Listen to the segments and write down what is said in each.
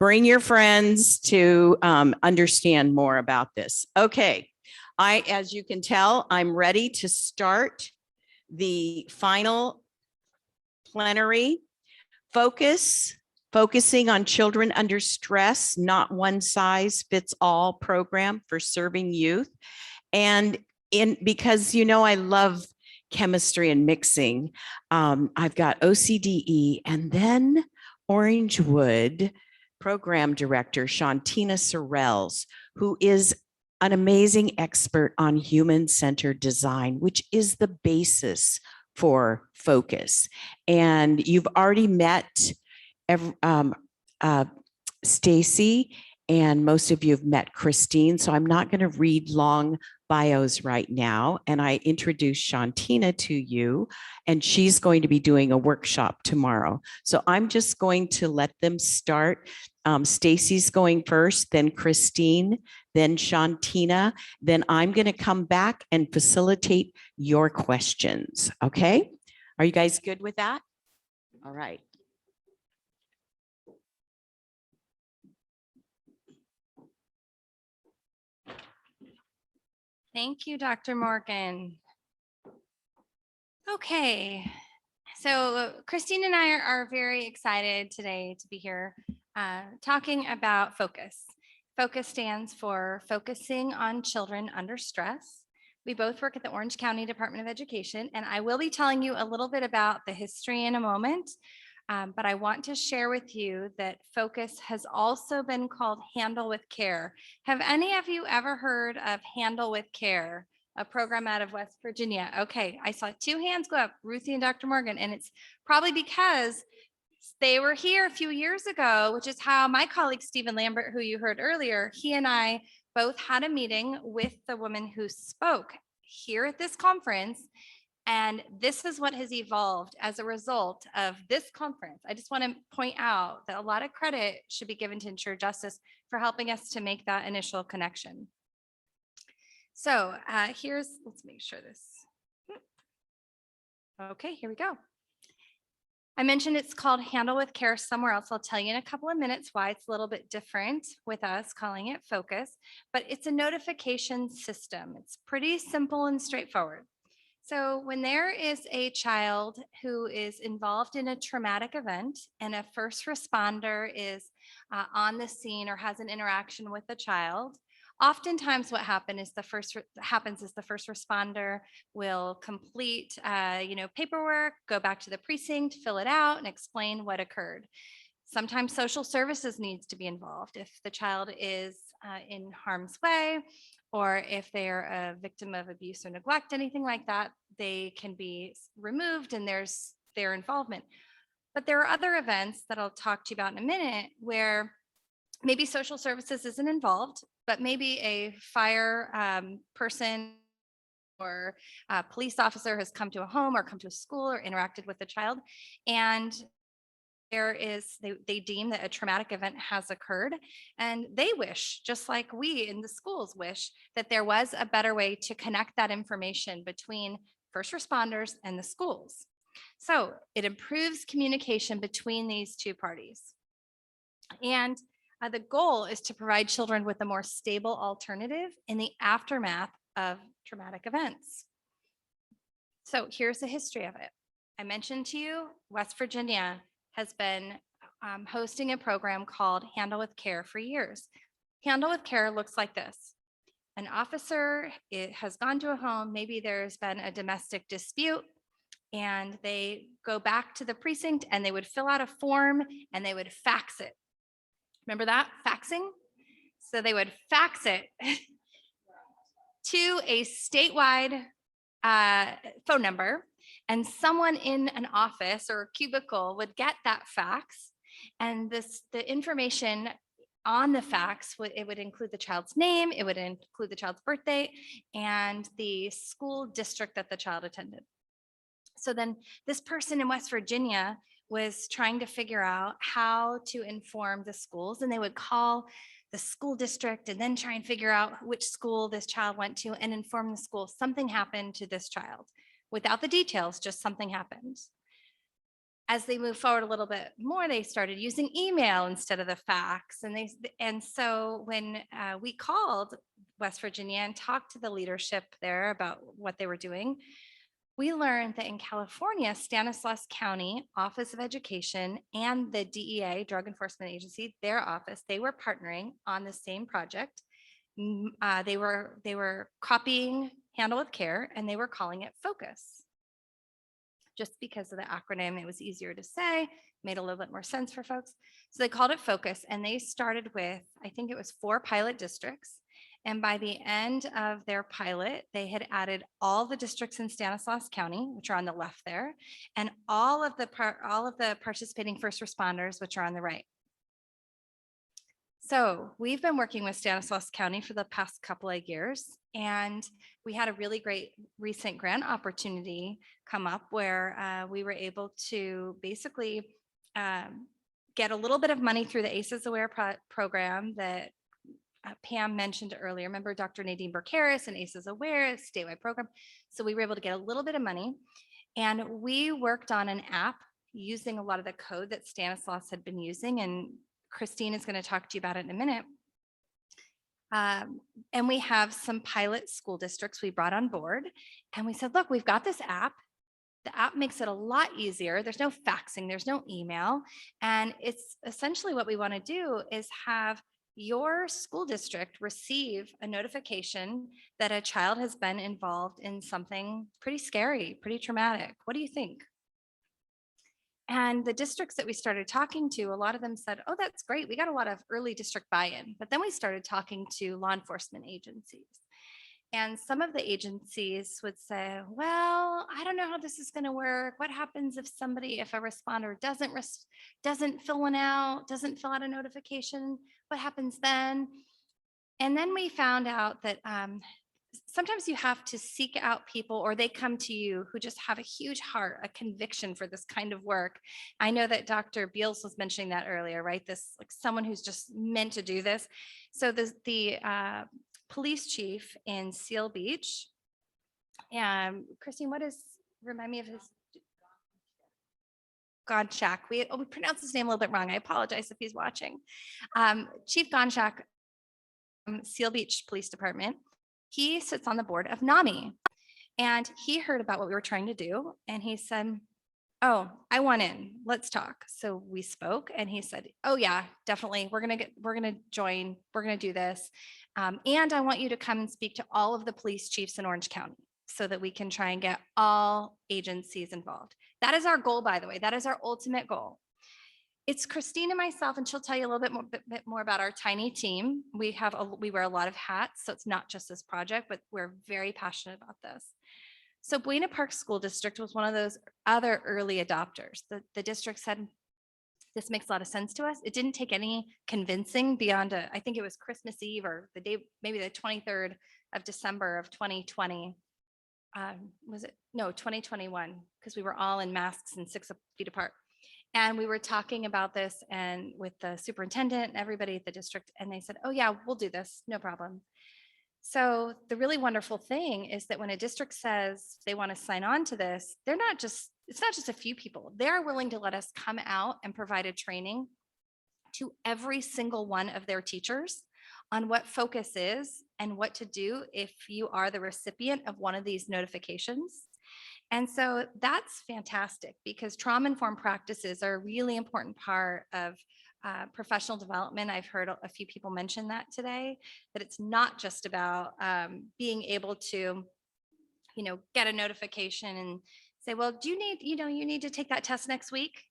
Bring your friends to understand more about this. Okay, as you can tell, I'm ready to start the final plenary. Focusing on children under stress, not one size fits all program for serving youth. And because I love chemistry and mixing, I've got OCDE and then Orangewood program director Shauntina Sorrells, who is an amazing expert on human-centered design, which is the basis for focus. And you've already met Stacy, and most of you have met Christine, so I'm not going to read long bios right now. And I introduce Shauntina to you, and she's going to be doing a workshop tomorrow. So I'm just going to let them start. Stacy's going first, then Christine, then Shauntina, then I'm going to come back and facilitate your questions. Okay? Are you guys good with that? All right. Thank you, Dr. Morgan. Okay, so Christine and I are very excited today to be here talking about focus. Focus stands for Focusing on Children Under Stress. We both work at the Orange County Department of Education, and I will be telling you a little bit about the history in a moment. But I want to share with you that focus has also been called Handle with Care. Have any of you ever heard of Handle with Care, a program out of West Virginia? Okay, I saw 2 hands go up, Ruthie and Dr. Morgan, and it's probably because they were here a few years ago, which is how my colleague Stephen Lambert, who you heard earlier, he and I both had a meeting with the woman who spoke here at this conference. And this is what has evolved as a result of this conference. I just want to point out that a lot of credit should be given to Ensure Justice for helping us to make that initial connection. So let's make sure this. Okay, here we go. I mentioned it's called Handle with Care somewhere else. I'll tell you in a couple of minutes why it's a little bit different with us calling it Focus, but it's a notification system. It's pretty simple and straightforward. So when there is a child who is involved in a traumatic event and a first responder is on the scene or has an interaction with the child, oftentimes what happens is the first responder will complete paperwork, go back to the precinct, fill it out, and explain what occurred. Sometimes social services needs to be involved if the child is in harm's way, or if they're a victim of abuse or neglect, anything like that, they can be removed and there's their involvement. But there are other events that I'll talk to you about in a minute where maybe social services isn't involved, but maybe a fire person or a police officer has come to a home or come to a school or interacted with the child, and they deem that a traumatic event has occurred, and they wish, just like we in the schools wish, that there was a better way to connect that information between first responders and the schools. So it improves communication between these two parties. And the goal is to provide children with a more stable alternative in the aftermath of traumatic events. So here's the history of it. I mentioned to you, West Virginia has been hosting a program called Handle with Care for years. Handle with Care looks like this. An officer has gone to a home, maybe there's been a domestic dispute, and they go back to the precinct and they would fill out a form and they would fax it. Remember that, faxing? So they would fax it to a statewide phone number, and someone in an office or a cubicle would get that fax, and the information on the fax it would include the child's name, it would include the child's birthday, and the school district that the child attended. So then this person in West Virginia was trying to figure out how to inform the schools, and they would call the school district and then try and figure out which school this child went to and inform the school something happened to this child. Without the details, just something happened. as they moved forward a little bit more, they started using email instead of the fax. And so when we called West Virginia and talked to the leadership there about what they were doing, we learned that in California, Stanislaus County Office of Education and the DEA, Drug Enforcement Agency, their office, they were partnering on the same project. They were copying Handle with Care, and they were calling it Focus. Just because of the acronym, it was easier to say, made a little bit more sense for folks. So they called it Focus, and they started with, I think it was 4 pilot districts. And by the end of their pilot, they had added all the districts in Stanislaus County, which are on the left there, and all of the participating first responders, which are on the right. So we've been working with Stanislaus County for the past couple of years, and we had a really great recent grant opportunity come up where we were able to basically get a little bit of money through the ACEs Aware program that Pam mentioned earlier. Remember Dr. Nadine Burke-Harris and ACEs Aware, statewide program. So we were able to get a little bit of money, and we worked on an app using a lot of the code that Stanislaus had been using, and Christine is going to talk to you about it in a minute. And we have some pilot school districts we brought on board, and we said, look, we've got this app. The app makes it a lot easier. There's no faxing, there's no email. And it's essentially what we want to do is have your school district receive a notification that a child has been involved in something pretty scary, pretty traumatic. What do you think? And the districts that we started talking to, a lot of them said, oh, that's great. We got a lot of early district buy-in. But then we started talking to law enforcement agencies. And some of the agencies would say, well, I don't know how this is going to work. What happens if a responder doesn't fill one out, doesn't fill out a notification? What happens then? And then we found out that sometimes you have to seek out people, or they come to you who just have a huge heart, a conviction for this kind of work. I know that Dr. Beals was mentioning that earlier, right? This, like, someone who's just meant to do this. So the police chief in Seal Beach, Christine, remind me of his? Gonchak. We pronounced his name a little bit wrong. I apologize if he's watching. Chief Gonchak, Seal Beach Police Department. He sits on the board of NAMI, and he heard about what we were trying to do, and he said, oh, I want in, let's talk. So we spoke, and he said, oh yeah, definitely. We're going to join. We're going to do this. And I want you to come and speak to all of the police chiefs in Orange County so that we can try and get all agencies involved. That is our goal, by the way. That is our ultimate goal. It's Christine and myself, and she'll tell you a little bit more about our tiny team. We wear a lot of hats, so it's not just this project, but we're very passionate about this. So Buena Park School District was one of those other early adopters. The district said, this makes a lot of sense to us. It didn't take any convincing beyond I think it was Christmas Eve or the day, maybe the 23rd of December of 2020. Was it? No, 2021, because we were all in masks and 6 feet apart. And we were talking about this and with the superintendent and everybody at the district, and they said, oh yeah, we'll do this, no problem. So the really wonderful thing is that when a district says they want to sign on to this, it's not just a few people. They're willing to let us come out and provide a training to every single one of their teachers on what focus is and what to do if you are the recipient of one of these notifications. And so that's fantastic, because trauma-informed practices are a really important part of professional development. I've heard a few people mention that today, that it's not just about being able to, get a notification and say, well, do you need, you need to take that test next week?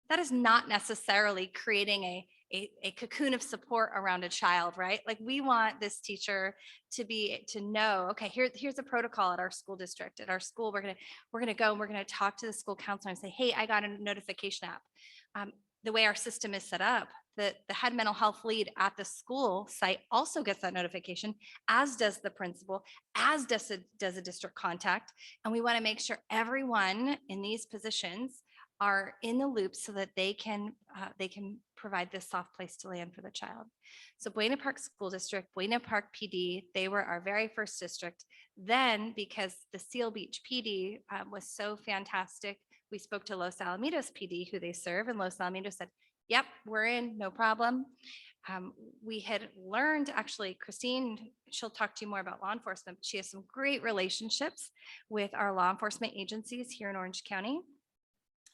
That is not necessarily creating a cocoon of support around a child, right? Like, we want this teacher to know, okay, here's a protocol at our school district. At our school, we're gonna go and we're gonna talk to the school counselor and say, hey, I got a notification app. The way our system is set up, the head mental health lead at the school site also gets that notification, as does the principal, as does a district contact. And we want to make sure everyone in these positions are in the loop so that they can provide this soft place to land for the child. So Buena Park School District, Buena Park PD, they were our very first district. Then, because the Seal Beach PD was so fantastic, We spoke to Los Alamitos PD, who they serve, and Los Alamitos said, yep, we're in, no problem. We had learned, actually, Christine, she'll talk to you more about law enforcement. She has some great relationships with our law enforcement agencies here in Orange County.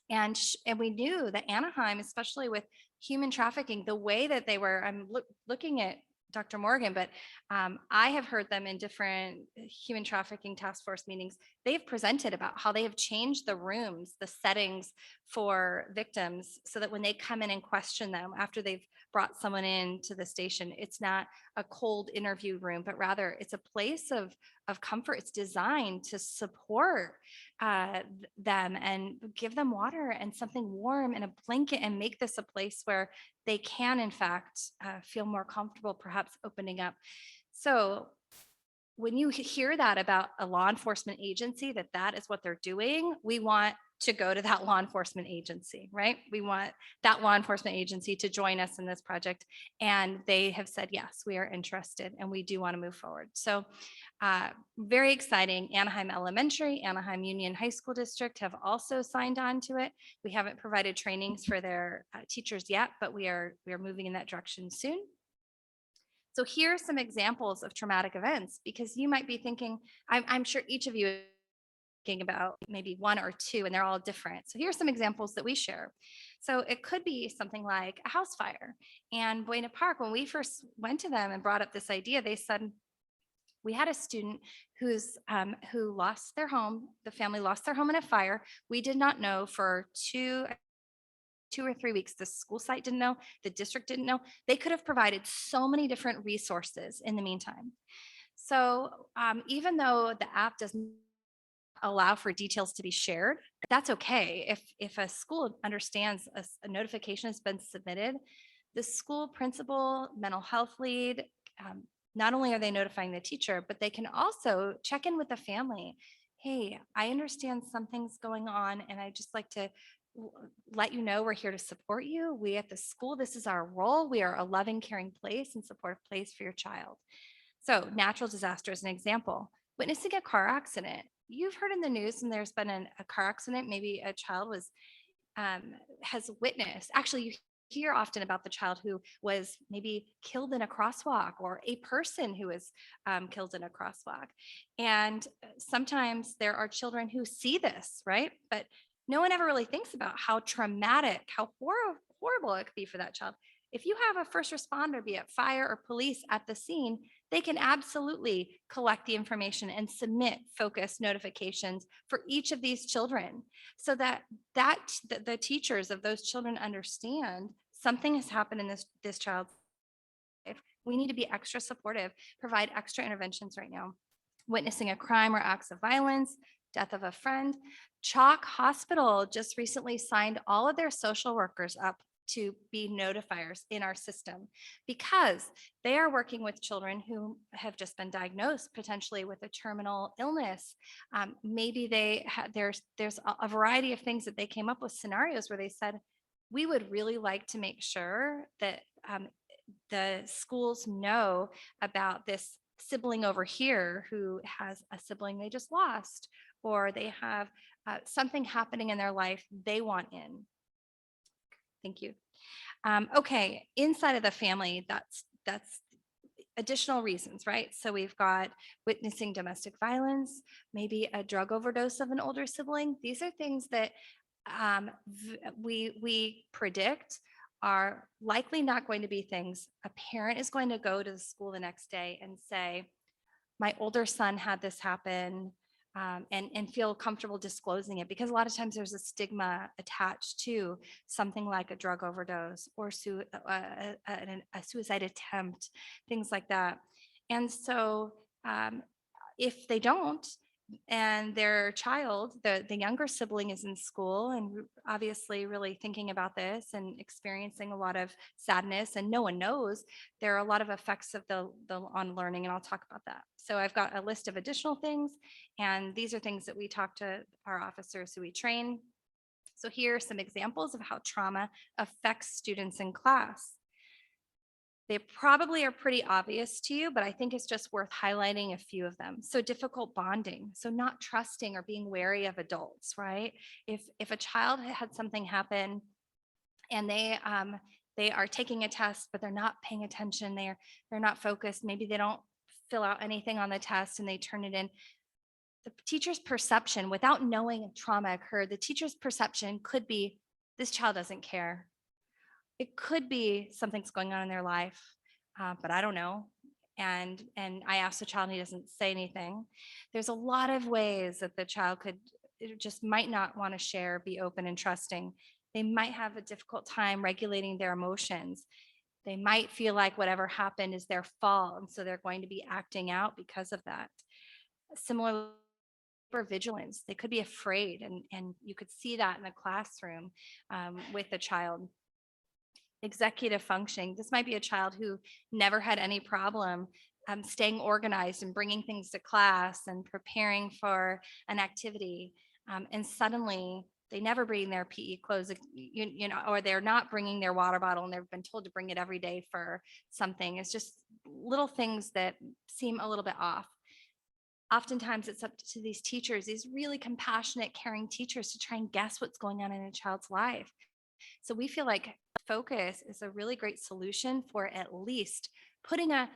And we knew that Anaheim, especially with human trafficking, the way that they were, I'm looking at Dr. Morgan, but I have heard them in different human trafficking task force meetings. They've presented about how they have changed the rooms, the settings for victims, so that when they come in and question them after they've brought someone into the station, it's not a cold interview room, but rather it's a place of comfort. It's designed to support them and give them water and something warm and a blanket, and make this a place where they can, in fact, feel more comfortable, perhaps opening up. So when you hear that about a law enforcement agency, that is what they're doing, we want to go to that law enforcement agency, right? We want that law enforcement agency to join us in this project. And they have said, yes, we are interested and we do want to move forward. So very exciting. Anaheim Elementary, Anaheim Union High School District have also signed on to it. We haven't provided trainings for their teachers yet, but we are moving in that direction soon. So here are some examples of traumatic events, because you might be thinking, I'm sure each of you is thinking about maybe one or two, and they're all different. So here are some examples that we share. So it could be something like a house fire. And Buena Park, when we first went to them and brought up this idea, they said, we had a student who lost their home. The family lost their home in a fire. We did not know for 2 or 3 weeks. The school site didn't know, the district didn't know. They could have provided so many different resources in the meantime. So even though the app doesn't allow for details to be shared, that's okay. If a school understands a notification has been submitted, the school principal, mental health lead, not only are they notifying the teacher, but they can also check in with the family. Hey, I understand something's going on, and I just like to let you know we're here to support you. We at the school, this is our role. We are a loving, caring place and supportive place for your child. So natural disaster is an example. Witnessing a car accident. You've heard in the news, and there's been a car accident. Maybe a child has witnessed. Actually, you hear often about the child who was maybe killed in a crosswalk, or a person who was killed in a crosswalk. And sometimes there are children who see this, right? But no one ever really thinks about how traumatic, how horrible it could be for that child. If you have a first responder, be it fire or police, at the scene, they can absolutely collect the information and submit focused notifications for each of these children, so that the teachers of those children understand something has happened in this child's life. We need to be extra supportive, provide extra interventions right now. Witnessing a crime or acts of violence, death of a friend. Chalk Hospital just recently signed all of their social workers up to be notifiers in our system, because they are working with children who have just been diagnosed potentially with a terminal illness. Maybe there's a variety of things that they came up with, scenarios where they said, we would really like to make sure that the schools know about this sibling over here who has a sibling they just lost, or they have something happening in their life they want in. Thank you. Okay, inside of the family, that's additional reasons, right? So we've got witnessing domestic violence, maybe a drug overdose of an older sibling. These are things that we predict are likely not going to be things a parent is going to go to the school the next day and say, my older son had this happen, and feel comfortable disclosing it, because a lot of times there's a stigma attached to something like a drug overdose or a suicide attempt, things like that. And so if they don't, and their child, the younger sibling, is in school and obviously really thinking about this and experiencing a lot of sadness, and no one knows, there are a lot of effects of the on learning, and I'll talk about that. So I've got a list of additional things, and these are things that we talk to our officers who we train. So here are some examples of how trauma affects students in class. They probably are pretty obvious to you, but I think it's just worth highlighting a few of them. So difficult bonding, so not trusting or being wary of adults, right? If a child had something happen and they are taking a test, but they're not paying attention, they're not focused, maybe they don't fill out anything on the test and they turn it in. The teacher's perception, without knowing a trauma occurred, the teacher's perception could be, this child doesn't care. It could be something's going on in their life, but I don't know. And I asked the child and he doesn't say anything. There's a lot of ways that the child could just might not want to share, be open and trusting. They might have a difficult time regulating their emotions. They might feel like whatever happened is their fault, and so they're going to be acting out because of that. Similar vigilance, they could be afraid, and you could see that in the classroom with the child. Executive functioning. This might be a child who never had any problem staying organized and bringing things to class and preparing for an activity. And suddenly they never bring their PE clothes, or they're not bringing their water bottle and they've been told to bring it every day for something. It's just little things that seem a little bit off. Oftentimes it's up to these teachers, these really compassionate, caring teachers, to try and guess what's going on in a child's life. So we feel like focus is a really great solution for at least putting a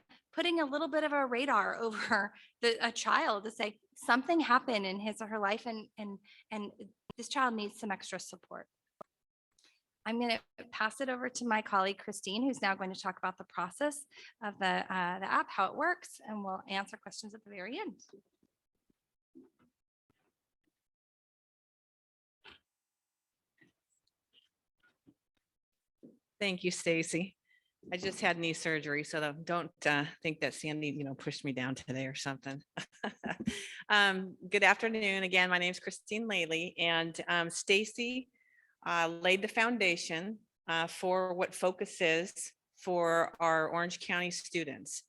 little bit of a radar over a child to say something happened in his or her life, and this child needs some extra support. I'm going to pass it over to my colleague Christine, who's now going to talk about the process of the app, how it works, and we'll answer questions at the very end. Thank you, Stacy. I just had knee surgery, so don't think that Sandy, pushed me down today or something. Good afternoon. Again, my name is Christine Laylee, and Stacy laid the foundation for what Focus is for our Orange County students.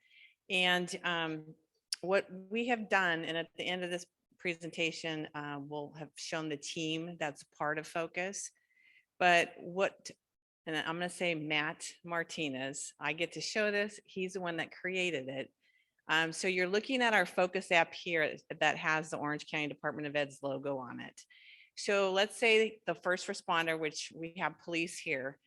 And what we have done, and at the end of this presentation, we'll have shown the team that's part of Focus. But and I'm going to say Matt Martinez, I get to show this. He's the one that created it. So you're looking at our Focus app here that has the Orange County Department of Ed's logo on it. So let's say the first responder, which we have police here.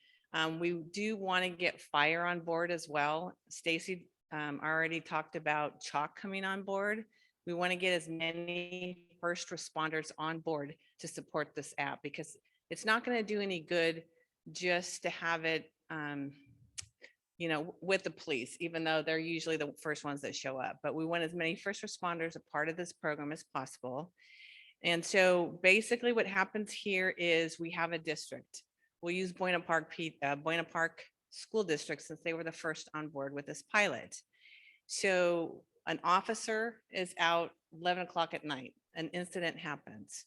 We do want to get fire on board as well. Stacy already talked about chalk coming on board. We want to get as many first responders on board to support this app, because it's not going to do any good just to have it, with the police, even though they're usually the first ones that show up. But we want as many first responders a part of this program as possible. And so basically what happens here is we have a district. We'll use Buena Park School District, since they were the first on board with this pilot. So an officer is out 11 o'clock at night, an incident happens.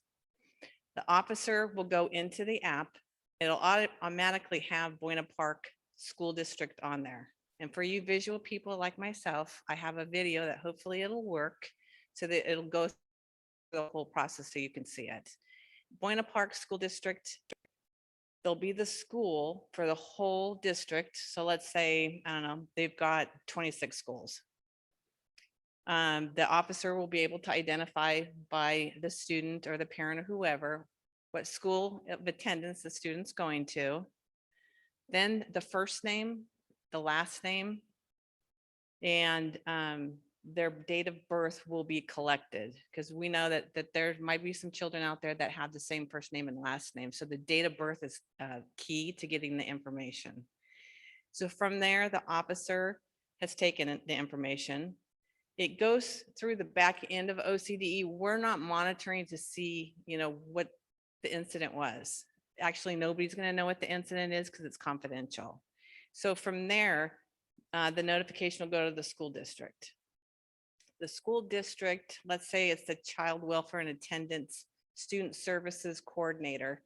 The officer will go into the app. It'll automatically have Buena Park School District on there. And for you visual people like myself, I have a video that hopefully it'll work so that it'll go through the whole process so you can see it. Buena Park School District, there'll be the school for the whole district. So let's say, I don't know, they've got 26 schools. The officer will be able to identify by the student or the parent or whoever what school of attendance the student's going to. Then the first name, the last name, and their date of birth will be collected, because we know that there might be some children out there that have the same first name and last name. So the date of birth is key to getting the information. So from there, the officer has taken the information. It goes through the back end of OCDE. We're not monitoring to see, what the incident was. Actually, nobody's going to know what the incident is because it's confidential. So from there, the notification will go to the school district. The school district, let's say it's the child welfare and attendance student services coordinator,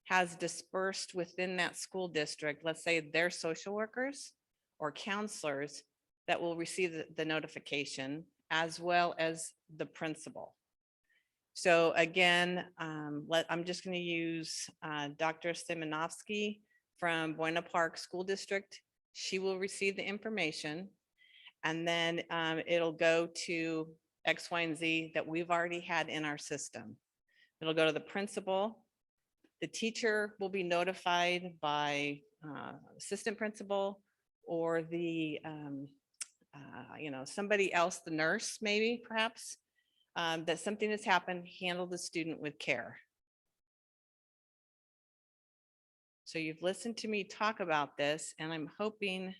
has dispersed within that school district, let's say their social workers or counselors that will receive the notification, as well as the principal. So again, I'm just going to use Dr. Simonovsky from Buena Park School District. She will receive the information, and then it'll go to X, Y, and Z that we've already had in our system. It'll go to the principal. The teacher will be notified by assistant principal or the, somebody else, the nurse, maybe perhaps, that something has happened. Handle the student with care. So you've listened to me talk about this, and I'm hoping.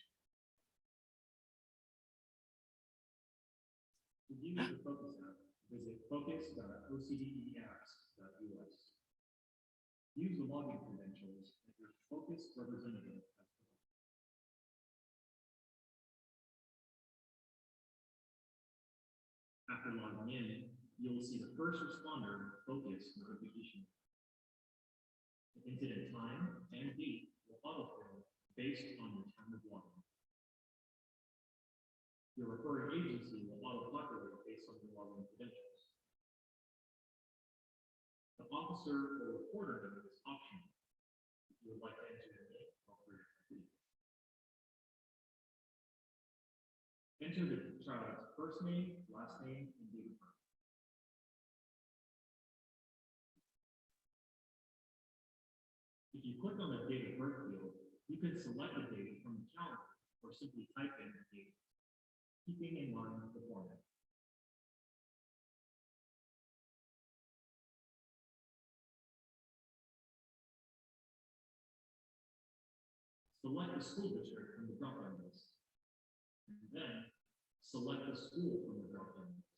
If you need to focus app, visit focus.ocdapps.us. Use the login credentials that your focus representative has provided. After logging in, you'll see the first responder focus notification. The incident time and date will autofill based on your time of login. Your referring agency will auto-populate based on your login credentials. The officer or reporter name is optional. If you would like to enter your name, feel free to complete. Enter the child's first name, last name, and date of birth. If you click on the date of birth field, you can select a date from the calendar or simply type in the date, keeping in mind the format. Select the school district from the drop-down list. And then select the school from the drop-down list.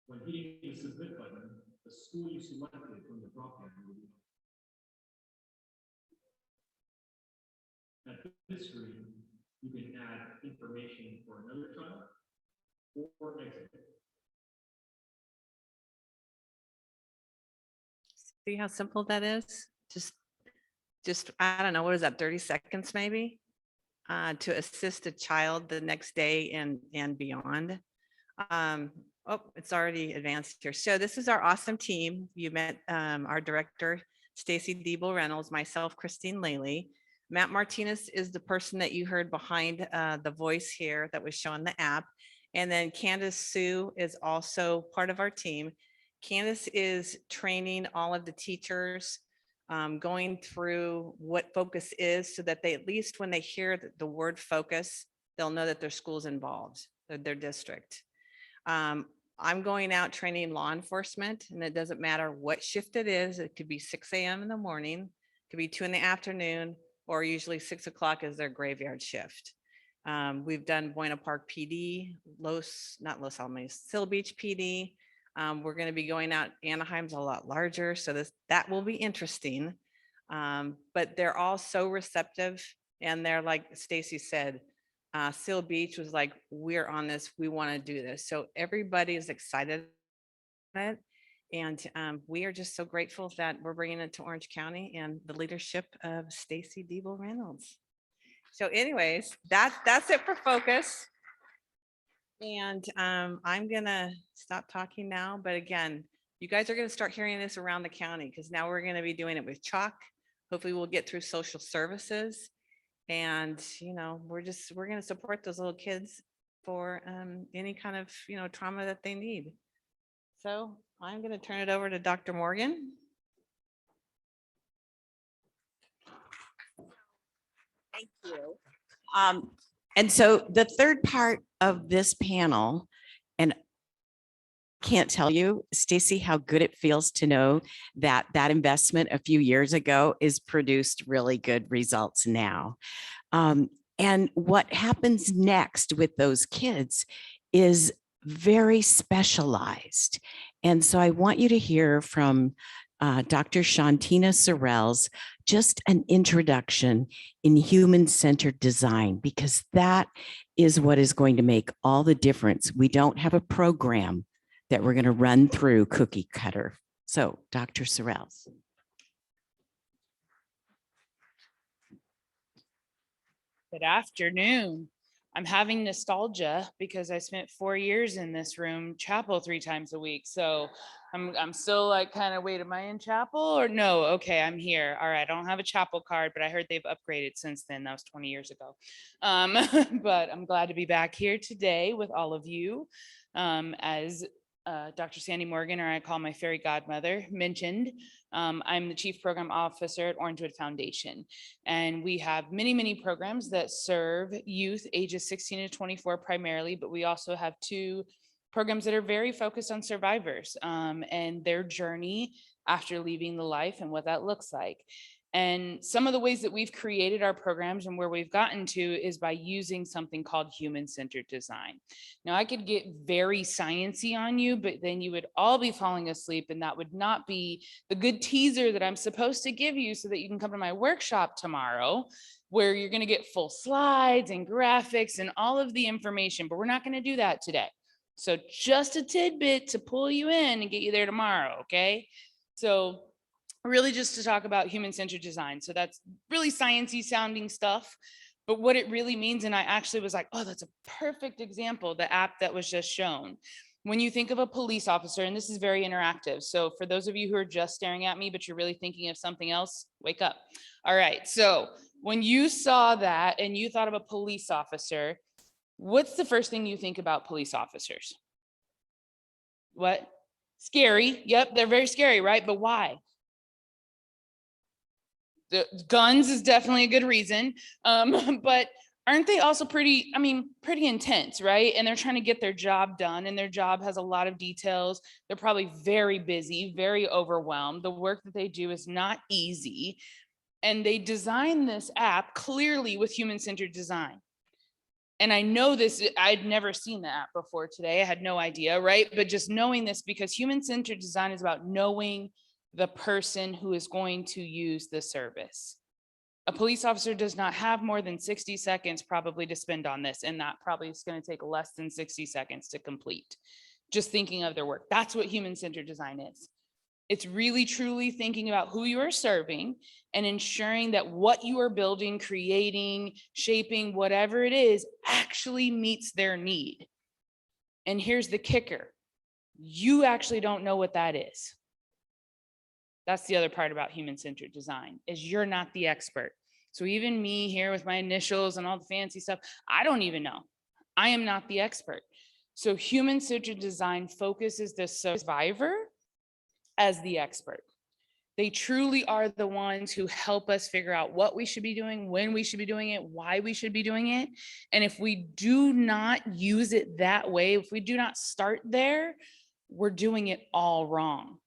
When hitting the submit button, the school you selected from the drop-down will be at this screen, you can add information for another child or exit. See how simple that is? Just, I don't know, what is that, 30 seconds maybe? To assist a child the next day and beyond. Oh, it's already advanced here. So this is our awesome team. You met our director, Stacy Deeble-Reynolds, myself, Christine Laylee. Matt Martinez is the person that you heard behind the voice here that was showing the app. And then Candace Sue is also part of our team. Candace is training all of the teachers, going through what focus is so that they, at least when they hear the word focus, they'll know that their school's involved, their district. I'm going out training law enforcement, and it doesn't matter what shift it is. It could be 6 a.m. in the morning, it could be 2 in the afternoon, or usually 6 o'clock is their graveyard shift. We've done Buena Park PD, not Los Alamos, Seal Beach PD. We're going to be going out. Anaheim's a lot larger, so that will be interesting. But they're all so receptive, and they're like Stacy said, Seal Beach was like, we're on this, we want to do this. So everybody is excited about it. And we are just so grateful that we're bringing it to Orange County and the leadership of Stacy Deeble-Reynolds. So anyways, that's it for focus. And I'm gonna stop talking now, but again, you guys are gonna start hearing this around the county, because now we're gonna be doing it with chalk. Hopefully we'll get through social services. And, we're gonna support those little kids for any kind of, trauma that they need. So I'm gonna turn it over to Dr. Morgan. Thank you. And so the third part of this panel, and can't tell you, Stacy, how good it feels to know that that investment a few years ago is produced really good results now. And what happens next with those kids is very specialized. And so I want you to hear from Dr. Shauntina Sorrells, just an introduction in human-centered design, because that is what is going to make all the difference. We don't have a program that we're going to run through cookie cutter. So Dr. Sorrells. Good afternoon. I'm having nostalgia because I spent 4 years in this room, chapel 3 times a week. So I'm still like kind of, wait, am I in chapel or no? Okay, I'm here. All right, I don't have a chapel card, but I heard they've upgraded since then. That was 20 years ago. But I'm glad to be back here today with all of you. As Dr. Sandy Morgan, or I call my fairy godmother, mentioned, I'm the Chief Program Officer at Orangewood Foundation. And we have many, many programs that serve youth ages 16 to 24 primarily, but we also have 2 programs that are very focused on survivors and their journey after leaving the life and what that looks like. And some of the ways that we've created our programs and where we've gotten to is by using something called human-centered design. Now, I could get very sciencey on you, but then you would all be falling asleep, and that would not be the good teaser that I'm supposed to give you so that you can come to my workshop tomorrow, where you're going to get full slides and graphics and all of the information, but we're not going to do that today. So just a tidbit to pull you in and get you there tomorrow, okay? So really just to talk about human-centered design. So that's really sciencey sounding stuff, but what it really means, and I actually was like, oh, that's a perfect example, the app that was just shown. When you think of a police officer, and this is very interactive. So for those of you who are just staring at me, but you're really thinking of something else, wake up. All right, so when you saw that and you thought of a police officer, what's the first thing you think about police officers? What? Scary. Yep, they're very scary, right? But why? The guns is definitely a good reason. But aren't they also pretty intense, right? And they're trying to get their job done, and their job has a lot of details. They're probably very busy, very overwhelmed. The work that they do is not easy. And they designed this app clearly with human-centered design. And I know this, I'd never seen the app before today. I had no idea, right? But just knowing this, because human-centered design is about knowing the person who is going to use the service. A police officer does not have more than 60 seconds probably to spend on this, and that probably is going to take less than 60 seconds to complete. Just thinking of their work. That's what human-centered design is. It's really truly thinking about who you are serving and ensuring that what you are building, creating, shaping, whatever it is, actually meets their need. And here's the kicker. You actually don't know what that is. That's the other part about human-centered design, is you're not the expert. So even me here with my initials and all the fancy stuff, I don't even know. I am not the expert. So human-centered design focuses the survivor as the expert. They truly are the ones who help us figure out what we should be doing, when we should be doing it, why we should be doing it. And if we do not use it that way, if we do not start there, we're doing it all wrong.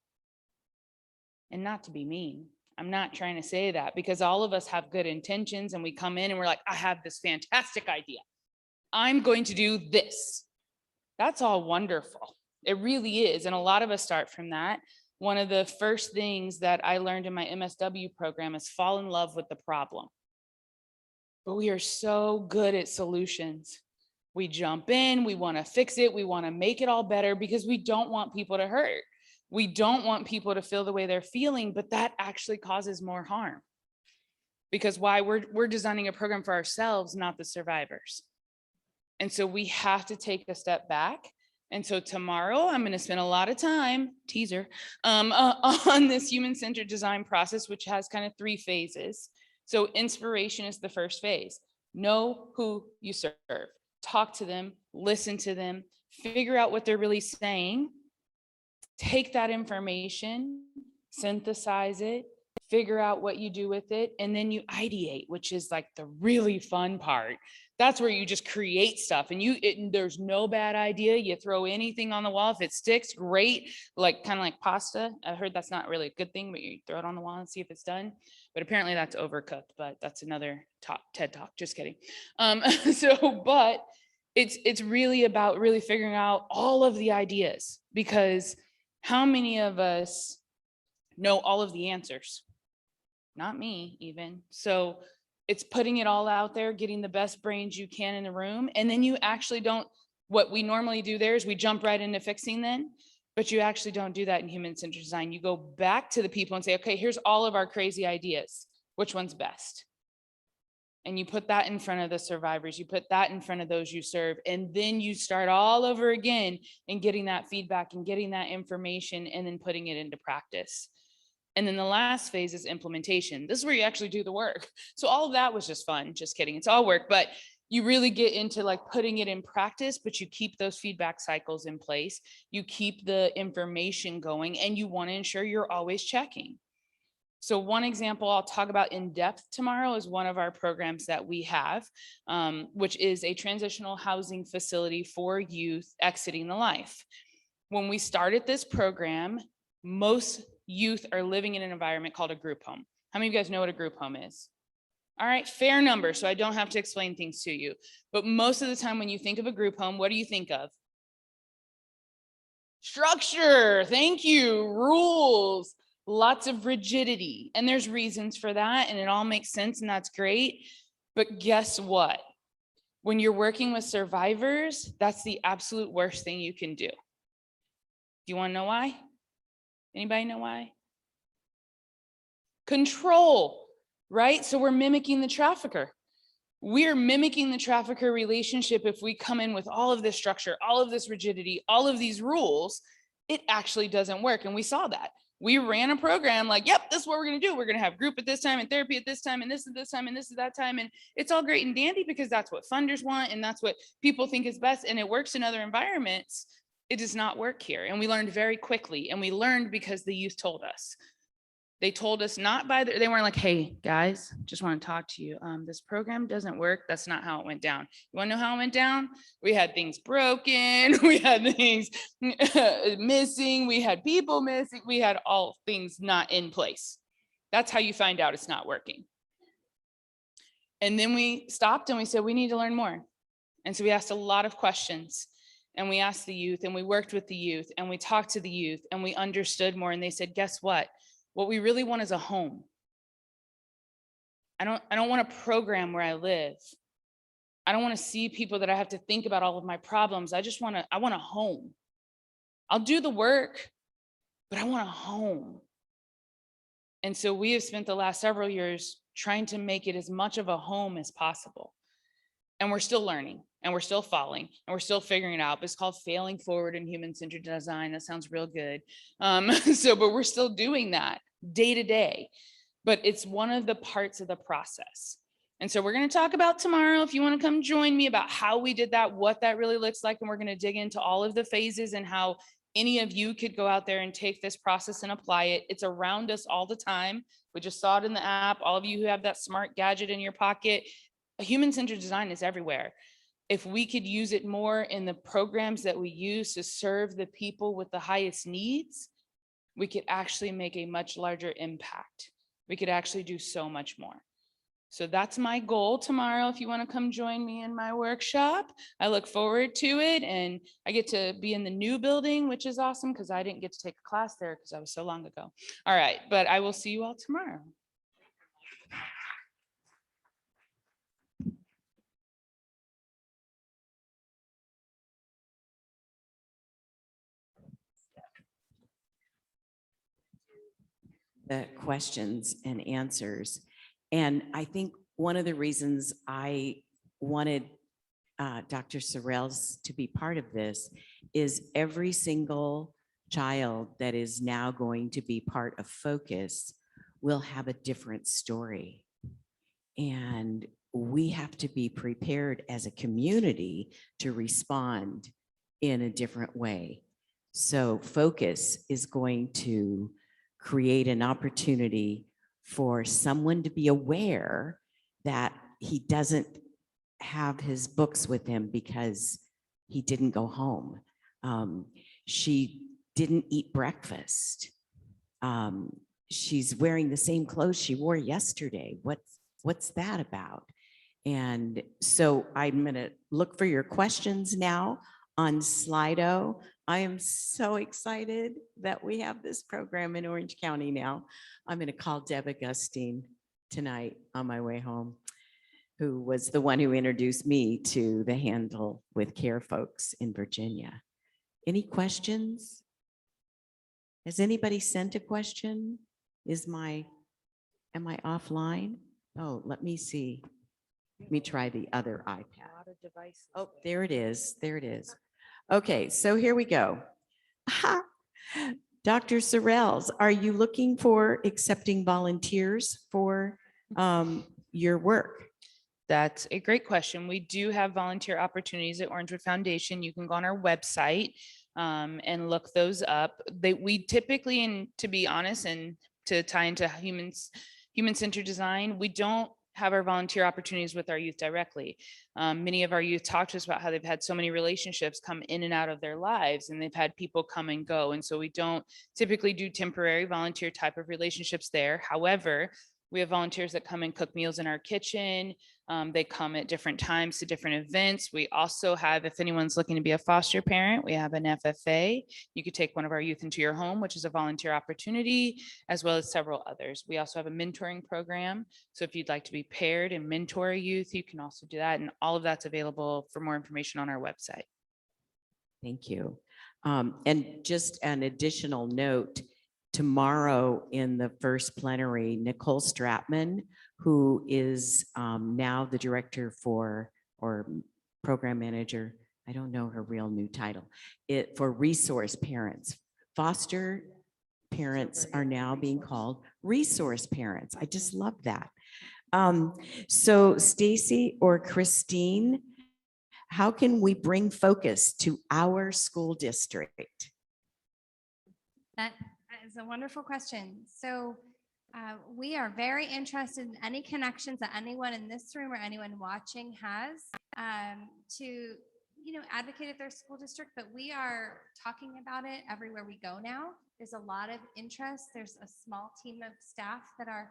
And not to be mean, I'm not trying to say that, because all of us have good intentions and we come in and we're like, I have this fantastic idea. I'm going to do this. That's all wonderful. It really is. And a lot of us start from that. One of the first things that I learned in my MSW program is fall in love with the problem. But we are so good at solutions. We jump in, we want to fix it, we want to make it all better because we don't want people to hurt. We don't want people to feel the way they're feeling, but that actually causes more harm. Because why? We're designing a program for ourselves, not the survivors. And so we have to take a step back. And so tomorrow I'm going to spend a lot of time, teaser, on this human-centered design process, which has kind of 3 phases. So inspiration is the first phase. Know who you serve, talk to them, listen to them, figure out what they're really saying, take that information, synthesize it, figure out what you do with it, and then you ideate, which is like the really fun part. That's where you just create stuff, and there's no bad idea. You throw anything on the wall. If it sticks, great. Like kind of like pasta. I heard that's not really a good thing, but you throw it on the wall and see if it's done. But apparently that's overcooked, but that's another TED Talk. Just kidding. But it's really about really figuring out all of the ideas, because how many of us know all of the answers? Not me even. So it's putting it all out there, getting the best brains you can in the room. And then you actually don't, what we normally do there is we jump right into fixing then, but you actually don't do that in human-centered design. You go back to the people and say, okay, here's all of our crazy ideas. Which one's best? And you put that in front of the survivors, you put that in front of those you serve, and then you start all over again and getting that feedback and getting that information and then putting it into practice. And then the last phase is implementation. This is where you actually do the work. So all of that was just fun, just kidding, it's all work, but you really get into like putting it in practice, but you keep those feedback cycles in place, you keep the information going, and you want to ensure you're always checking. So one example I'll talk about in depth tomorrow is one of our programs that we have, which is a transitional housing facility for youth exiting the life. When we started this program, most youth are living in an environment called a group home. How many of you guys know what a group home is? All right, fair number, so I don't have to explain things to you. But most of the time when you think of a group home, what do you think of? Structure, thank you, rules. Lots of rigidity, and there's reasons for that, and it all makes sense, and that's great. But guess what? When you're working with survivors, that's the absolute worst thing you can do. Do you want to know why? Anybody know why? Control, right? So we're mimicking the trafficker. We're mimicking the trafficker relationship if we come in with all of this structure, all of this rigidity, all of these rules. It actually doesn't work, and we saw that. We ran a program like, yep, this is what we're going to do. We're going to have group at this time and therapy at this time and this is this time and this is that time. And it's all great and dandy because that's what funders want and that's what people think is best. And it works in other environments. It does not work here. And we learned very quickly. And we learned because the youth told us. They told us not by they weren't like, hey guys, just want to talk to you. This program doesn't work. That's not how it went down. You want to know how it went down? We had things broken. We had things missing. We had people missing. We had all things not in place. That's how you find out it's not working. And then we stopped and we said, we need to learn more. And so we asked a lot of questions. And we asked the youth and we worked with the youth and we talked to the youth and we understood more. And they said, guess what? What we really want is a home. I don't want a program where I live. I don't want to see people that I have to think about all of my problems. I want a home. I'll do the work, but I want a home. And so we have spent the last several years trying to make it as much of a home as possible. And we're still learning and we're still falling and we're still figuring it out. It's called failing forward in human-centered design. That sounds real good. But we're still doing that day to day, but it's one of the parts of the process. And so we're going to talk about tomorrow, if you want to come join me, about how we did that, what that really looks like. And we're going to dig into all of the phases and how any of you could go out there and take this process and apply it. It's around us all the time. We just saw it in the app. All of you who have that smart gadget in your pocket, human-centered design is everywhere. If we could use it more in the programs that we use to serve the people with the highest needs, we could actually make a much larger impact. We could actually do so much more. So that's my goal tomorrow. If you want to come join me in my workshop, I look forward to it. And I get to be in the new building, which is awesome because I didn't get to take a class there because I was so long ago. All right, but I will see you all tomorrow. The questions and answers. And I think one of the reasons I wanted Dr. Sorrells to be part of this is every single child that is now going to be part of Focus will have a different story. And we have to be prepared as a community to respond in a different way. So Focus is going to create an opportunity for someone to be aware that he doesn't have his books with him because he didn't go home. She didn't eat breakfast. She's wearing the same clothes she wore yesterday. What's that about? And so I'm gonna look for your questions now on Slido. I am so excited that we have this program in Orange County now. I'm going to call Deb Augustine tonight on my way home, who was the one who introduced me to the Handle with Care folks in Virginia. Any questions? Has anybody sent a question? Am I offline? Oh, let me see. Let me try the other iPad. Oh, there it is. There it is. Okay, so here we go. Ha! Dr. Sorrells, are you looking for accepting volunteers for your work? That's a great question. We do have volunteer opportunities at Orangewood Foundation. You can go on our website and look those up. We typically, and to be honest, and to tie into human-centered design, we don't have our volunteer opportunities with our youth directly. Many of our youth talk to us about how they've had so many relationships come in and out of their lives, and they've had people come and go. And so we don't typically do temporary volunteer type of relationships there. However, we have volunteers that come and cook meals in our kitchen. They come at different times to different events. We also have, if anyone's looking to be a foster parent, we have an FFA. You could take one of our youth into your home, which is a volunteer opportunity, as well as several others. We also have a mentoring program. So if you'd like to be paired and mentor a youth, you can also do that. And all of that's available for more information on our website. Thank you. And just an additional note, tomorrow in the first plenary, Nicole Stratman, who is now the director for, or program manager, I don't know her real new title, for resource parents. Foster parents are now being called resource parents. I just love that. So Stacy or Christine, how can we bring focus to our school district? That is a wonderful question. So we are very interested in any connections that anyone in this room or anyone watching has to, advocate at their school district, but we are talking about it everywhere we go now. There's a lot of interest. There's a small team of staff that are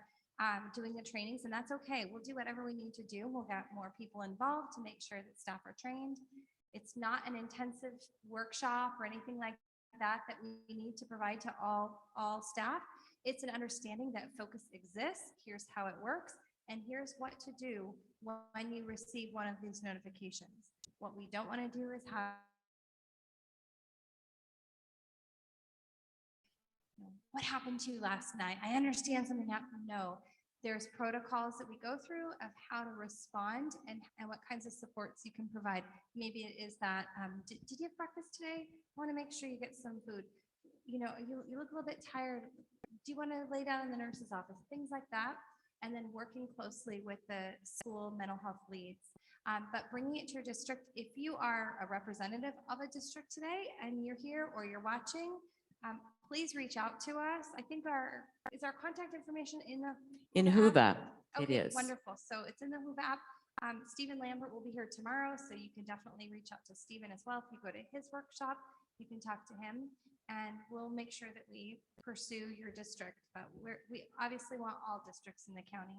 doing the trainings, and that's okay. We'll do whatever we need to do. We'll get more people involved to make sure that staff are trained. It's not an intensive workshop or anything like that we need to provide to all staff. It's an understanding that focus exists. Here's how it works, and here's what to do when you receive one of these notifications. What we don't want to do is have what happened to you last night? I understand something happened. No, there's protocols that we go through of how to respond and what kinds of supports you can provide. Maybe it is that, did you have breakfast today? I want to make sure you get some food. You look a little bit tired. Do you want to lay down in the nurse's office? Things like that. And then working closely with the school mental health leads. But bringing it to your district, if you are a representative of a district today and you're here or you're watching, please reach out to us. I think is our contact information in the Whova, okay, it is. Wonderful. So it's in the Whova app. Stephen Lambert will be here tomorrow, so you can definitely reach out to Stephen as well. If you go to his workshop, you can talk to him, and we'll make sure that we pursue your district. But we obviously want all districts in the county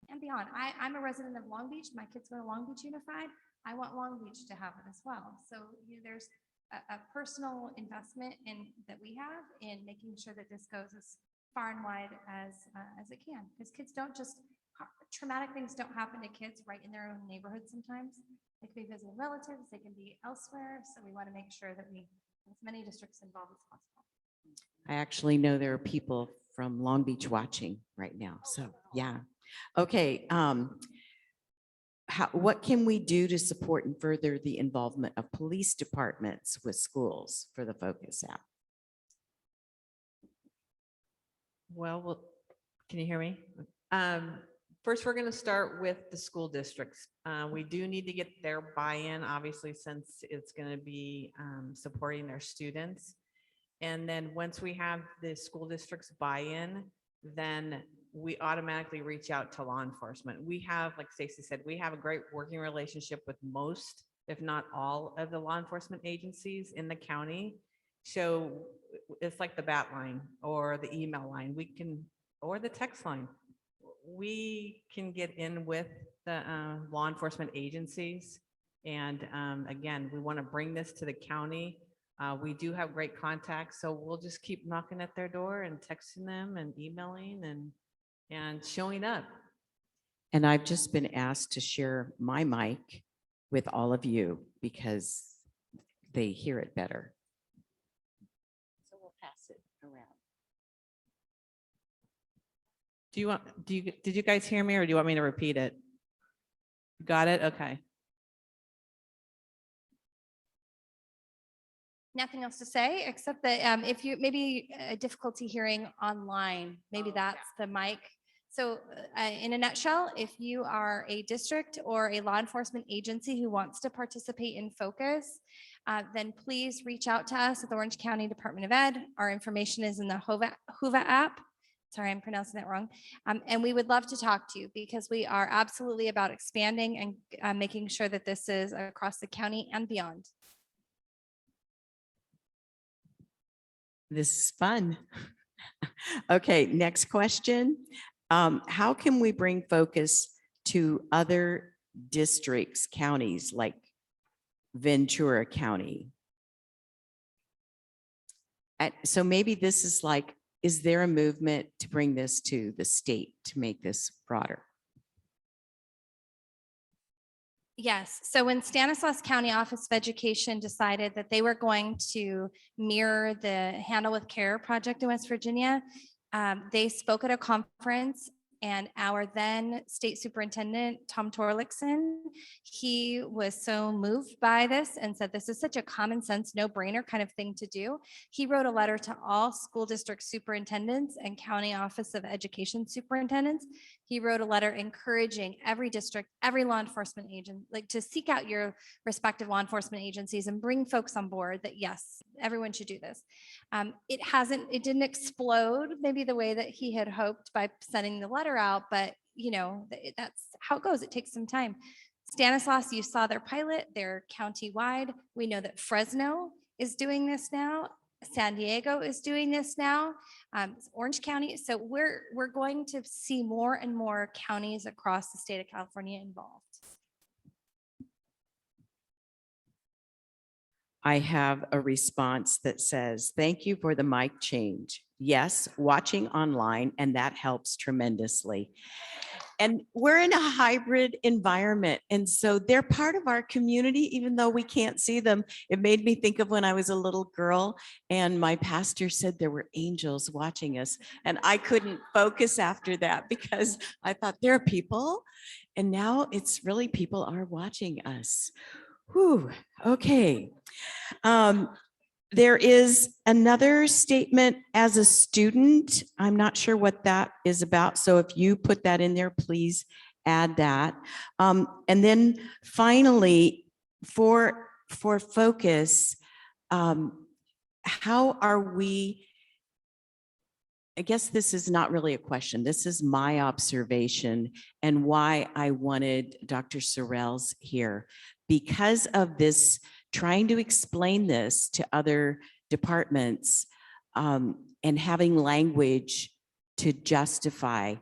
and beyond. I'm a resident of Long Beach. My kids go to Long Beach Unified. I want Long Beach to have it as well. So there's a personal investment that we have in making sure that this goes as far and wide as it can, because kids don't just traumatic things don't happen to kids right in their own neighborhood. Sometimes they can be visiting relatives, they can be elsewhere. So we want to make sure that we have as many districts involved as possible. I actually know there are people from Long Beach watching right now. So yeah. Okay. What can we do to support and further the involvement of police departments with schools for the Focus app? Well, can you hear me? First, we're going to start with the school districts. We do need to get their buy-in, obviously, since it's going to be supporting their students. And then once we have the school districts buy-in, then we automatically reach out to law enforcement. We have, like Stacy said, we have a great working relationship with most, if not all, of the law enforcement agencies in the county. So it's like the BAT line or the email line, or the text line. We can get in with the law enforcement agencies. And again, we want to bring this to the county. We do have great contacts, so we'll just keep knocking at their door and texting them and emailing and showing up. And I've just been asked to share my mic with all of you because they hear it better. So we'll pass it around. Did you guys hear me, or do you want me to repeat it? Got it? Okay. Nothing else to say, except that if you maybe a difficulty hearing online, maybe that's the mic. So in a nutshell, if you are a district or a law enforcement agency who wants to participate in Focus, then please reach out to us at the Orange County Department of Ed. Our information is in the HOVA app. Sorry, I'm pronouncing that wrong. And we would love to talk to you because we are absolutely about expanding and making sure that this is across the county and beyond. This is fun. Okay, next question. How can we bring focus to other districts, counties like Ventura County? So maybe this is like, is there a movement to bring this to the state to make this broader? Yes. So when Stanislaus County Office of Education decided that they were going to mirror the Handle with Care project in West Virginia, they spoke at a conference, and our then state superintendent, Tom Torlixon, he was so moved by this and said, this is such a common sense, no brainer kind of thing to do. He wrote a letter to all school district superintendents and county office of education superintendents. He wrote a letter encouraging every district, every law enforcement agent, like to seek out your respective law enforcement agencies and bring folks on board that yes, everyone should do this. It didn't explode maybe the way that he had hoped by sending the letter out, but you know, that's how it goes. It takes some time. Stanislaus, you saw their pilot, they're county-wide. We know that Fresno is doing this now. San Diego is doing this now. Orange County. So we're going to see more and more counties across the state of California involved. I have a response that says, thank you for the mic change. Yes, watching online, and that helps tremendously. And we're in a hybrid environment. And so they're part of our community, even though we can't see them. It made me think of when I was a little girl and my pastor said there were angels watching us. And I couldn't focus after that because I thought there are people. And now it's really people are watching us. Whew, okay. There is another statement as a student. I'm not sure what that is about. So if you put that in there, please add that. And then finally, for focus, how are we, I guess this is not really a question. This is my observation and why I wanted Dr. Sorrells here. Because of this, trying to explain this to other departments and having language to justify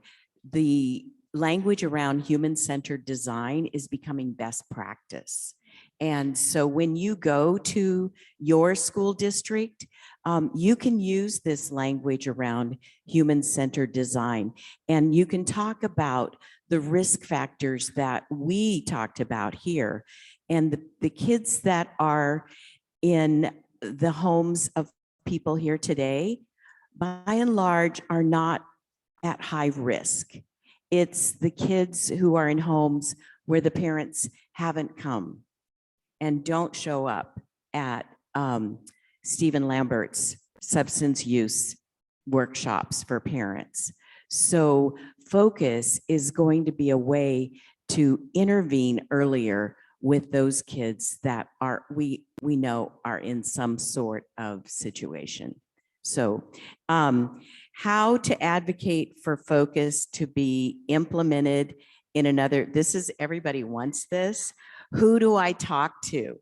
the language around human-centered design is becoming best practice. And so when you go to your school district, you can use this language around human-centered design, and you can talk about the risk factors that we talked about here. And the kids that are in the homes of people here today, by and large, are not at high risk. It's the kids who are in homes where the parents haven't come and don't show up at Stephen Lambert's substance use workshops for parents. So focus is going to be a way to intervene earlier with those kids that are we know are in some sort of situation. So how to advocate for focus to be implemented in another, this is, everybody wants this. Who do I talk to?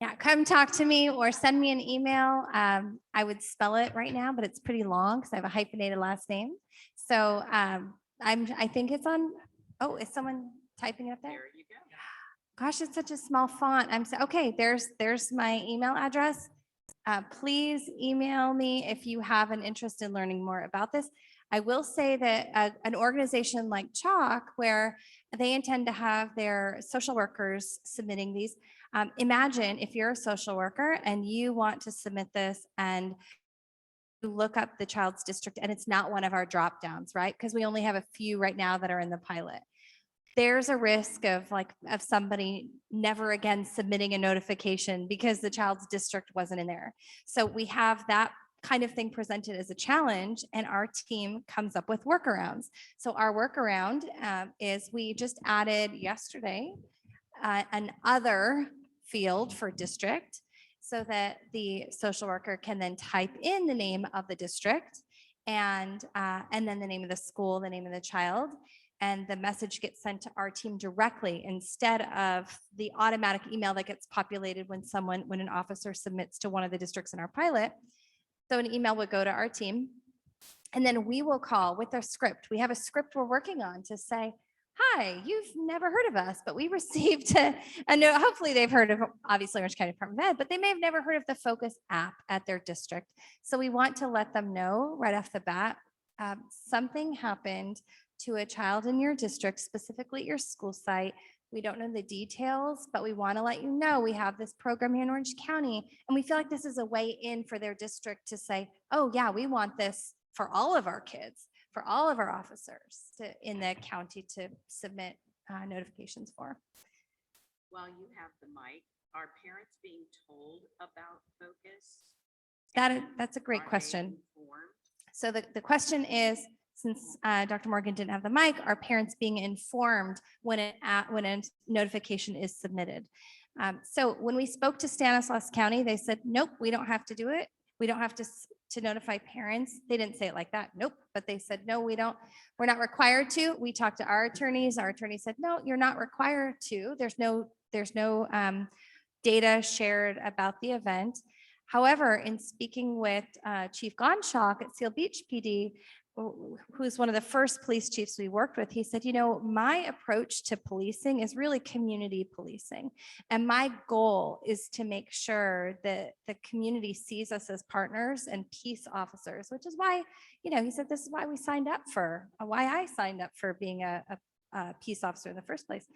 Yeah, come talk to me or send me an email. I would spell it right now, but it's pretty long because I have a hyphenated last name. So I think it's on, oh, is someone typing it up there? There you go. Gosh, it's such a small font. Okay, there's my email address. Please email me if you have an interest in learning more about this. I will say that an organization like Chalk, where they intend to have their social workers submitting these, imagine if you're a social worker and you want to submit this and look up the child's district and it's not one of our drop downs, right? Because we only have a few right now that are in the pilot. There's a risk of somebody never again submitting a notification because the child's district wasn't in there. So we have that kind of thing presented as a challenge, and our team comes up with workarounds. So our workaround is we just added yesterday an other field for district so that the social worker can then type in the name of the district and then the name of the school, the name of the child, and the message gets sent to our team directly instead of the automatic email that gets populated when an officer submits to one of the districts in our pilot. So an email would go to our team, and then we will call with our script. We have a script we're working on to say, hi, you've never heard of us, but we received a note. Hopefully they've heard of, obviously, Orange County Department of Ed, but they may have never heard of the Focus app at their district. So we want to let them know right off the bat, something happened to a child in your district, specifically at your school site. We don't know the details, but we want to let you know we have this program here in Orange County. And we feel like this is a way in for their district to say, oh yeah, we want this for all of our kids, for all of our officers in the county to submit notifications for. While you have the mic, are parents being told about Focus? That's a great Are they question. informed? So the question is, since Dr. Morgan didn't have the mic, are parents being informed when a notification is submitted? So when we spoke to Stanislaus County, they said, nope, we don't have to do it. We don't have to notify parents. They didn't say it like that. Nope. But they said, no, we don't. We're not required to. We talked to our attorneys. Our attorney said, no, you're not required to. There's no data shared about the event. However, in speaking with Chief Gonschalk at Seal Beach PD, who's one of the first police chiefs we worked with, he said, my approach to policing is really community policing. And my goal is to make sure that the community sees us as partners and peace officers, which is why, he said, this is why I signed up for being a peace officer in the first place.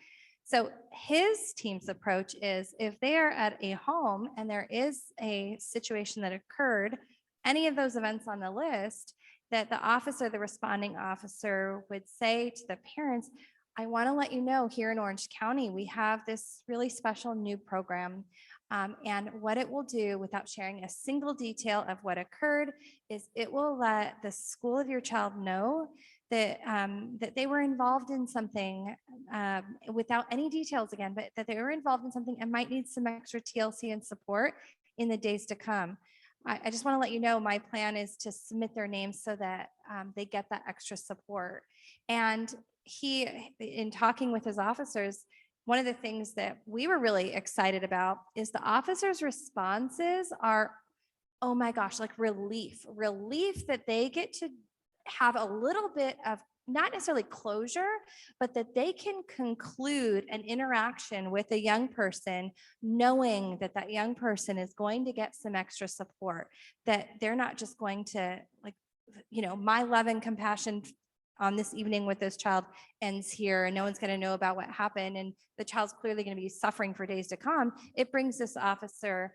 So his team's approach is if they are at a home and there is a situation that occurred, any of those events on the list, that the responding officer would say to the parents, I want to let you know here in Orange County, we have this really special new program. And what it will do, without sharing a single detail of what occurred, is it will let the school of your child know that they were involved in something without any details again, but that they were involved in something and might need some extra TLC and support in the days to come. I just want to let you know my plan is to submit their names so that they get that extra support. And he, in talking with his officers, one of the things that we were really excited about is the officers' responses are, oh my gosh, like relief that they get to have a little bit of not necessarily closure, but that they can conclude an interaction with a young person, knowing that that young person is going to get some extra support, that they're not just going to my love and compassion on this evening with this child ends here and no one's going to know about what happened. And the child's clearly going to be suffering for days to come. It brings this officer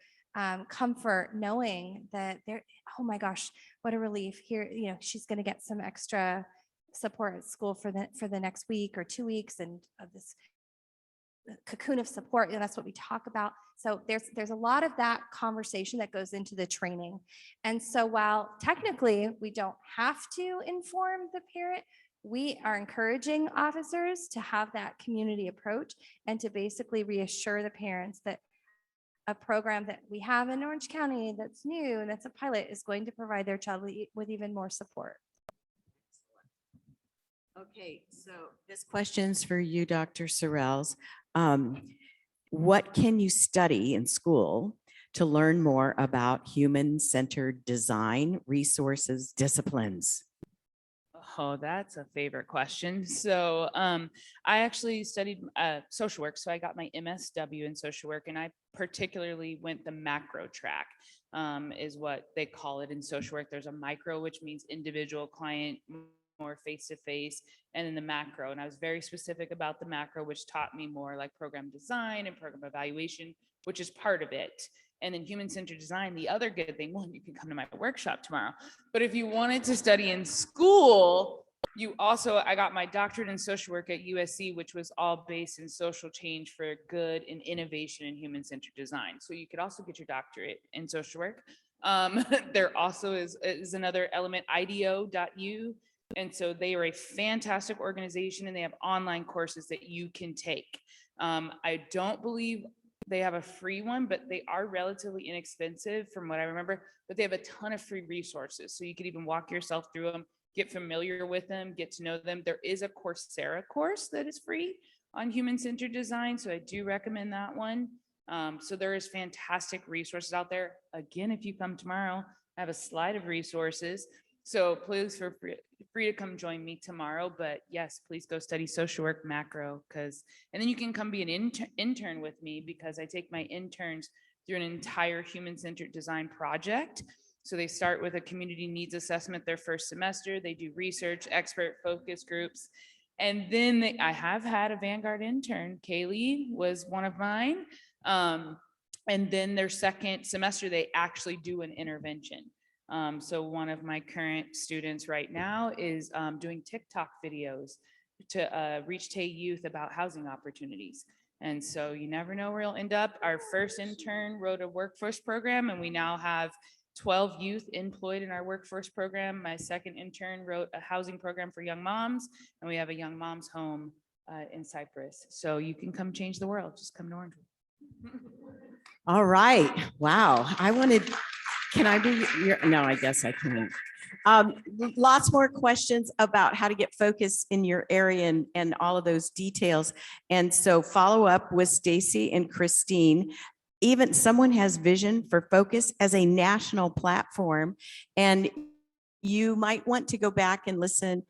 comfort knowing that they're, oh my gosh, what a relief here. She's going to get some extra support at school for the next week or 2 weeks, and this cocoon of support. That's what we talk about. So there's a lot of that conversation that goes into the training. And so while technically we don't have to inform the parent, we are encouraging officers to have that community approach and to basically reassure the parents that a program that we have in Orange County that's new and that's a pilot is going to provide their child with even more support. Okay, so this question's for you, Dr. Sorrells. What can you study in school to learn more about human-centered design, resources, disciplines? Oh, that's a favorite question. So I actually studied social work. So I got my MSW in social work, and I particularly went the macro track, is what they call it in social work. There's a micro, which means individual client, more face-to-face, and then the macro. And I was very specific about the macro, which taught me more like program design and program evaluation, which is part of it. And then human-centered design, the other good thing, well, you can come to my workshop tomorrow. But if you wanted to study in school, I got my doctorate in social work at USC, which was all based in social change for good and innovation in human-centered design. So you could also get your doctorate in social work. There also is another element, IDEO.U. And so they are a fantastic organization, and they have online courses that you can take. I don't believe they have a free one, but they are relatively inexpensive from what I remember, but they have a ton of free resources. So you could even walk yourself through them, get familiar with them, get to know them. There is a Coursera course that is free on human-centered design. So I do recommend that one. So there is fantastic resources out there. Again, if you come tomorrow, I have a slide of resources. So please feel free to come join me tomorrow. But yes, please go study social work macro, and then you can come be an intern with me, because I take my interns through an entire human-centered design project. So they start with a community needs assessment their first semester. They do research, expert focus groups. And then I have had a Vanguard intern. Laylee was one of mine. And then their second semester, they actually do an intervention. So one of my current students right now is doing TikTok videos to reach Tay youth about housing opportunities. And so you never know where you'll end up. Our first intern wrote a workforce program, and we now have 12 youth employed in our workforce program. My second intern wrote a housing program for young moms, and we have a young mom's home in Cyprus. So you can come change the world. Just come to Orangewood. All right. Wow. Can I be no, I guess I can't. Lots more questions about how to get focus in your area and all of those details. And so follow up with Stacy and Christine. Even someone has vision for focus as a national platform, and you might want to go back and listen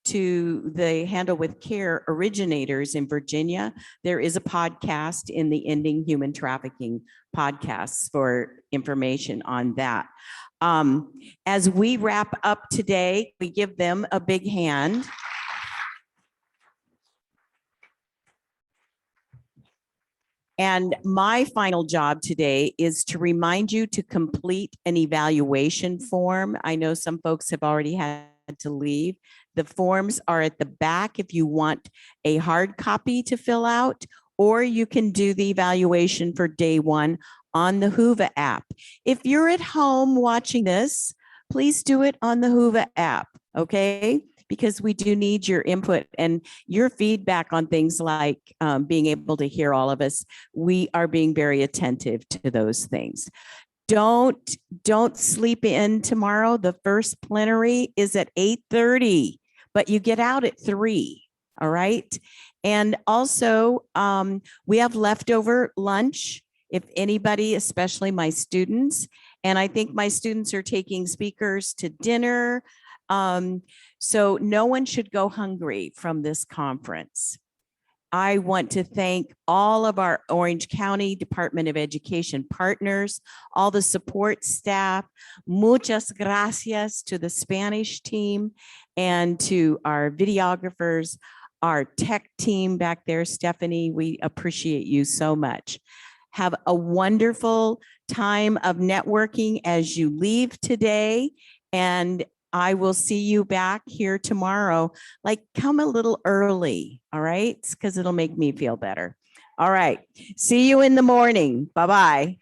to the Handle with Care originators in Virginia. There is a podcast in the Ending Human Trafficking podcasts for information on that. As we wrap up today, we give them a big hand. And my final job today is to remind you to complete an evaluation form. I know some folks have already had to leave. The forms are at the back if you want a hard copy to fill out, or you can do the evaluation for day one on the Whova app. If you're at home watching this, please do it on the Whova app, okay? Because we do need your input and your feedback on things like being able to hear all of us. We are being very attentive to those things. Don't sleep in tomorrow. The first plenary is at 8:30, but you get out at 3, all right? And also, we have leftover lunch if anybody, especially my students, and I think my students are taking speakers to dinner. So no one should go hungry from this conference. I want to thank all of our Orange County Department of Education partners, all the support staff. Muchas gracias to the Spanish team and to our videographers, our tech team back there, Stephanie. We appreciate you so much. Have a wonderful time of networking as you leave today, and I will see you back here tomorrow. Like, come a little early, all right? Because it'll make me feel better. All right. See you in the morning. Bye-bye.